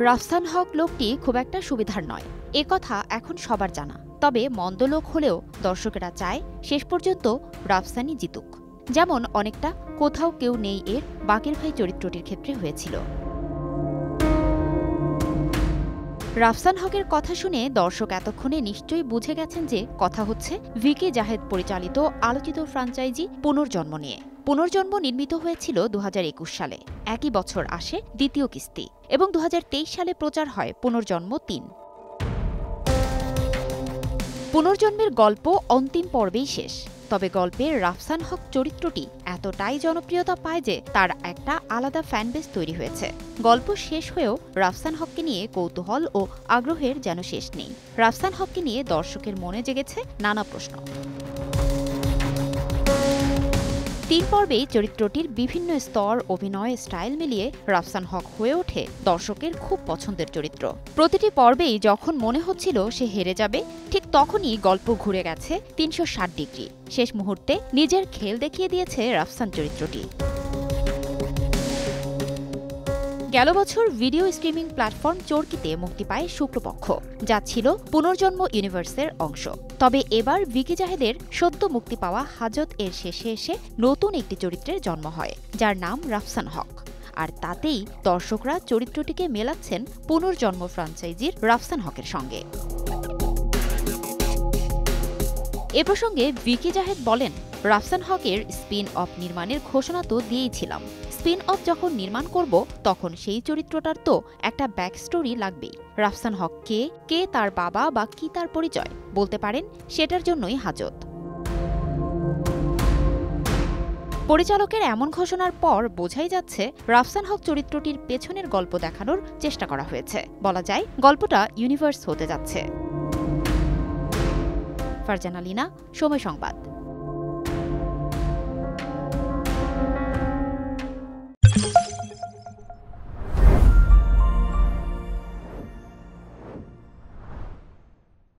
রাফসান হক লোকটি খুব একটা সুবিধার নয়, একথা এখন সবার জানা। তবে মন্দ লোক হলেও দর্শকেরা চায় শেষ পর্যন্ত রাফসানই জিতুক, যেমন অনেকটা কোথাও কেউ নেই এর বাকের ভাই চরিত্রটির ক্ষেত্রে হয়েছিল। রাফসান হকের কথা শুনে দর্শক এতক্ষণে নিশ্চয়ই বুঝে গেছেন যে কথা হচ্ছে ভিকি জাহেদ পরিচালিত আলোচিত ফ্র্যাঞ্চাইজি পুনর্জন্ম নিয়ে। পুনর্জন্ম নির্মিত হয়েছিল ২০২১ সালে। একই বছর আসে দ্বিতীয় কিস্তি এবং ২০২৩ সালে প্রচার হয় পুনর্জন্ম ৩। পুনর্জন্মের গল্প অন্তিম পর্বেই শেষ। তবে গল্পের রাফসান হক চরিত্রটি এতটাই জনপ্রিয়তা পায় যে তার একটা আলাদা ফ্যানবেস তৈরি হয়েছে। গল্প শেষ হয়েও রাফসান হককে নিয়ে কৌতূহল ও আগ্রহের যেন শেষ নেই। রাফসান হককে নিয়ে দর্শকের মনে জেগেছে নানা প্রশ্ন। ৩ পর্বেই চরিত্রটির বিভিন্ন স্তর, অভিনয় স্টাইল মিলিয়ে রাফসান হক হয়ে ওঠে দর্শকের খুব পছন্দের চরিত্র। প্রতিটি পর্বেই যখন মনে হচ্ছিল সে হেরে যাবে, ঠিক তখনই গল্প ঘুরে গেছে ৩৬০ ডিগ্রি। শেষ মুহূর্তে নিজের খেল দেখিয়ে দিয়েছে রাফসান চরিত্রটি। গেল বছর ভিডিও স্ট্রিমিং প্ল্যাটফর্ম চরকিতে মুক্তি পায় শুক্রপক্ষ, যা ছিল পুনর্জন্ম ইউনিভার্সের অংশ। তবে এবার ভিকি জাহেদের সদ্য মুক্তি পাওয়া হাজত এর শেষে এসে নতুন একটি চরিত্রের জন্ম হয়, যার নাম রাফসান হক। আর তাতেই দর্শকরা চরিত্রটিকে মেলাচ্ছেন পুনর্জন্ম ফ্র্যাঞ্চাইজির রাফসান হকের সঙ্গে। এ প্রসঙ্গে ভিকি জাহেদ বলেন, রাফসান হকের স্পিন অফ নির্মাণের ঘোষণা তো দিয়েছিলাম। স্পিন অফ যখন নির্মাণ করব তখন সেই চরিত্রটার তো একটা ব্যাক স্টোরি লাগবেই। রাফসান হক কে তার বাবা বা কি তার পরিচয় বলতে পারেন, সেটার জন্যই হাজত। পরিচালকের এমন ঘোষণার পর বোঝাই যাচ্ছে রাফসান হক চরিত্রটির পেছনের গল্প দেখানোর চেষ্টা করা হয়েছে। বলা যায় গল্পটা ইউনিভার্স হতে যাচ্ছে। ফারজানা লিনা, সময় সংবাদ।